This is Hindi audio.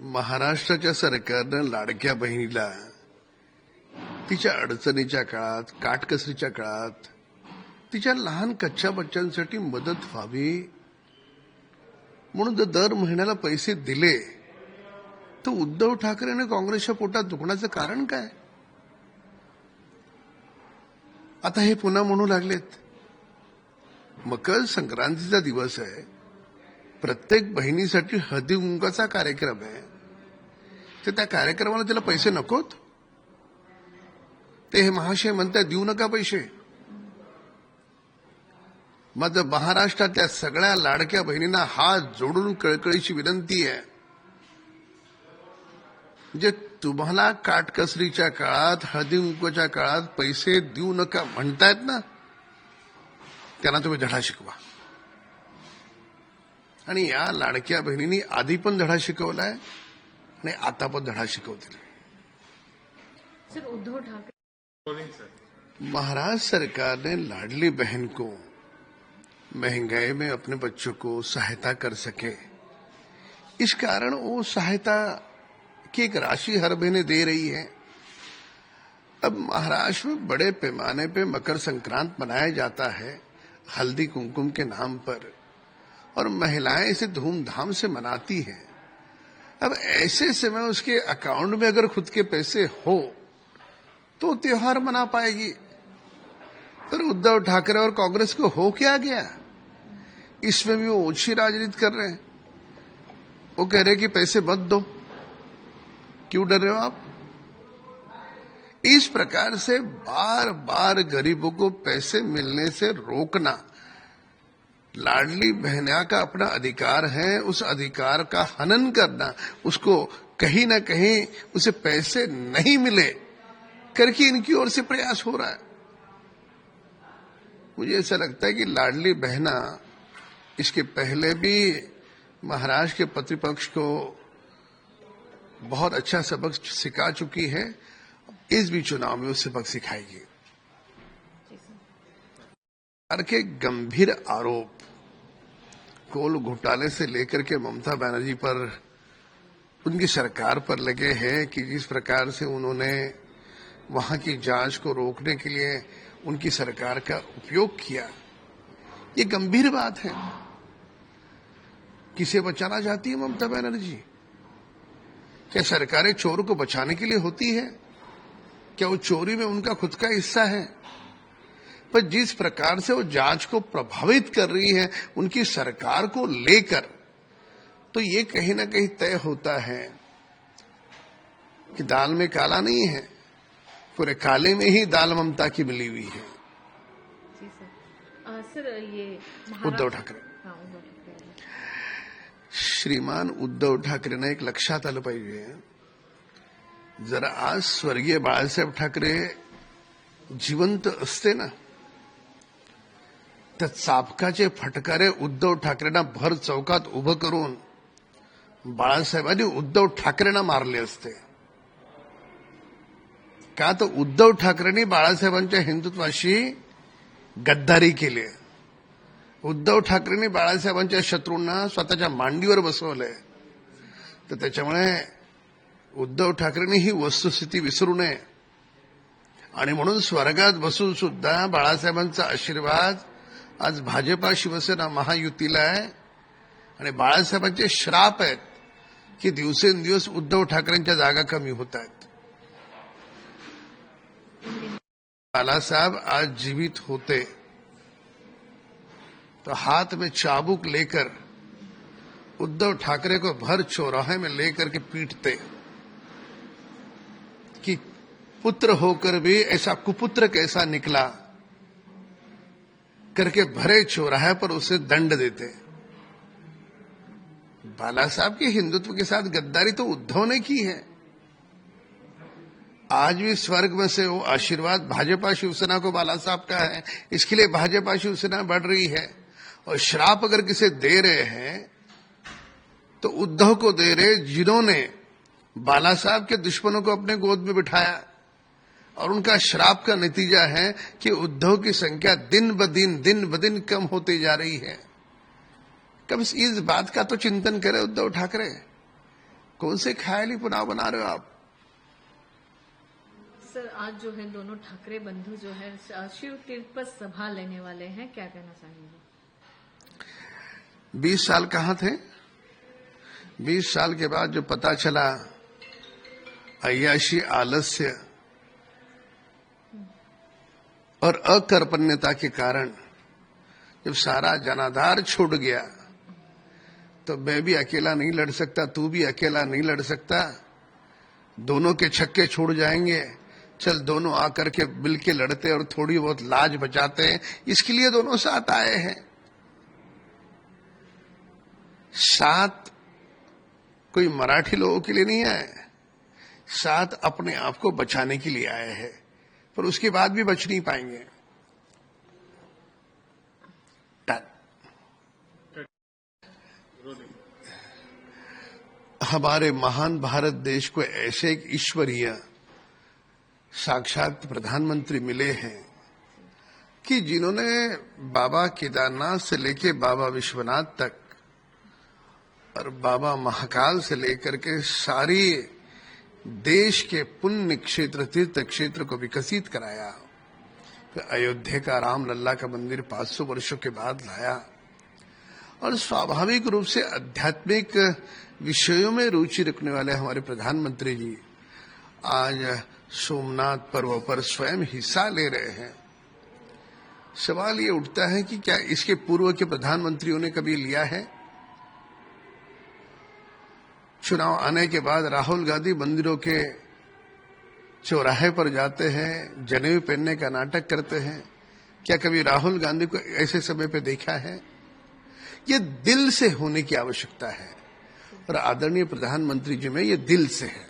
महाराष्ट्राच्या सरकारनं लाडक्या बहिणीला तिच्या अडचणीच्या काळात, काटकसरीच्या काळात तिच्या लहान कच्च्या बच्चांसाठी मदत व्हावी म्हणून जर दर महिन्याला पैसे दिले तर उद्धव ठाकरेने काँग्रेसच्या पोटात दुखण्याचं कारण काय? आता हे पुन्हा म्हणू लागलेत. मकर संक्रांतीचा दिवस आहे, प्रत्येक बहिणीसाठी हळदी कुंकाचा कार्यक्रम आहे, तर त्या कार्यक्रमाला त्याला पैसे नकोत? ते हे महाशय म्हणतात देऊ नका पैसे. माझं महाराष्ट्रातल्या सगळ्या लाडक्या बहिणींना हात जोडून कळकळीची विनंती आहे, जे तुम्हाला काटकसरीच्या काळात, हळदी कुंकूच्या काळात पैसे देऊ नका म्हणतायत ना, त्यांना तुम्ही धडा शिकवा. आणि या लाडक्या बहिणींनी आधी पण धडा शिकवलाय आणि आता पण धडा शिकवतील. सर, उद्धव ठाकरे महाराष्ट्र सरकार ने लाडली बहन को महंगाई में अपने बच्चों को सहायता कर सके, इस कारण वो सहायता की एक राशि हर महीने दे रही है. अब महाराष्ट्र में बड़े पैमाने पे मकर संक्रांत मनाया जाता है हल्दी कुमकुम के नाम पर, और महिलाएं इसे धूमधाम से मनाती हैं. अब ऐसे समय उसके अकाउंट में अगर खुद के पैसे हो तो त्योहार मना पाएगी. पर उद्धव ठाकरे और कांग्रेस को हो क्या गया? इसमें भी वो ओछी राजनीति कर रहे हैं. वो कह रहे कि पैसे मत दो. क्यों डर रहे हो आप? इस प्रकार से बार बार गरीबों को पैसे मिलने से रोकना, लाडली बहना का अपना अधिकार है, उस अधिकार का हनन करना, उसको कहीं ना कहीं उसे पैसे नहीं मिले करके इनकी ओर से प्रयास हो रहा है. मुझे ऐसा लगता है कि लाडली बहना इसके पहले भी महाराष्ट्र के प्रतिपक्ष को बहुत अच्छा सबक सिखा चुकी है, इस भी चुनाव में वो सबक सिखाएगी. सरकार के गंभीर आरोप कोल घोटाले से लेकर के ममता बनर्जी पर, उनकी सरकार पर लगे हैं कि जिस प्रकार से उन्होंने वहां की जांच को रोकने के लिए उनकी सरकार का उपयोग किया, ये गंभीर बात है. किसे बचाना चाहती है ममता बनर्जी? क्या सरकारें चोर को बचाने के लिए होती है? क्या वो चोरी में उनका खुद का हिस्सा है? पर जिस प्रकार से वो जांच को प्रभावित कर रही है उनकी सरकार को लेकर, तो ये कहीं ना कहीं तय होता है कि दाल में काला नहीं है, पूरे काले में ही दाल ममता की मिली हुई है. जी सर. सर, ये उद्धव ठाकरे, श्रीमान उद्धव ठाकरेंना एक लक्षात आलं पाहिजे, जर आज स्वर्गीय बाळासाहेब ठाकरे जिवंत असते ना, तर चाबकाचे फटकारे उद्धव ठाकरेंना भर चौकात उभं करून बाळासाहेबांनी उद्धव ठाकरेंना मारले असते. का तर उद्धव ठाकरेंनी बाळासाहेबांच्या हिंदुत्वाशी गद्दारी केली. उद्धव ठाकरेंनी बाळासाहेबांच्या शत्रूंना स्वतःच्या मांडीवर बसवलंय. तर त्याच्यामुळे उद्धव ठाकरेंनी ही वस्तुस्थिती विसरू नये, आणि म्हणून स्वर्गात बसून सुद्धा बाळासाहेबांचा आशीर्वाद आज भाजपा शिवसेना महायुतीला आहे, आणि बाळासाहेबांचे श्राप आहेत की दिवसेंदिवस उद्धव ठाकरेंच्या जागा कमी होत आहेत. बालासाहब आज जीवित होते तो हाथ में चाबुक लेकर उद्धव ठाकरे को भर चौराहे में लेकर के पीटते कि पुत्र होकर भी ऐसा कुपुत्र कैसा निकला करके भरे चौराहे पर उसे दंड देते. बाला साहब के हिंदुत्व के साथ गद्दारी तो उद्धव ने की है. आज भी स्वर्ग में से वो आशीर्वाद भाजपा शिवसेना को बाला साहब का है, इसके लिए भाजपा शिवसेना बढ़ रही है. और श्राप अगर किसे दे रहे हैं तो उद्धव को दे रहे, जिन्होंने बाला साहब के दुश्मनों को अपने गोद में बिठाया, और उनका श्राप का नतीजा है कि उद्धव की संख्या दिन ब दिन कम होती जा रही है. कब इस बात का तो चिंतन करे उद्धव ठाकरे. कौन से ख्याली पुलाव बना रहे हो आप? सर आज जो है दोनों ठाकरे बंधु जो है शिव तीर्थ पर सभा लेने वाले हैं, क्या कहना चाहेंगे? 20 साल कहाँ थे? 20 साल के बाद जो पता चला अय्याशी, आलस्य और अकर्पण्यता के कारण जब सारा जनाधार छूट गया तो मैं भी अकेला नहीं लड़ सकता, तू भी अकेला नहीं लड़ सकता, दोनों के छक्के छूट जाएंगे, चल दोनों आकर के मिल के लड़ते और थोड़ी बहुत लाज बचाते हैं, इसके लिए दोनों साथ आए हैं। साथ कोई मराठी लोगों के लिए नहीं आए, साथ अपने आप को बचाने के लिए आए हैं, पर उसके बाद भी बच नहीं पाएंगे। हमारे महान भारत देश को ऐसे एक ईश्वरीय साक्षात प्रधानमंत्री मिले हैं कि जिन्होंने बाबा केदारनाथ से लेके बाबा विश्वनाथ तक और बाबा महाकाल से लेकर के सारी देश के पुण्य क्षेत्र, तीर्थ क्षेत्र को विकसित कराया। फिर अयोध्या का राम लल्ला का मंदिर 500 वर्षों के बाद लाया और स्वाभाविक रूप से आध्यात्मिक विषयों में रुचि रखने वाले हमारे प्रधानमंत्री जी आज सोमनाथ पर्व पर स्वयं हिस्सा ले रहे हैं। सवाल ये उठता है कि क्या इसके पूर्व के प्रधानमंत्रियों ने कभी लिया है? चुनाव आने के बाद राहुल गांधी मंदिरों के चौराहे पर जाते हैं, जनेऊ पहनने का नाटक करते हैं। क्या कभी राहुल गांधी को ऐसे समय पे देखा है? ये दिल से होने की आवश्यकता है और आदरणीय प्रधानमंत्री जी में ये दिल से है।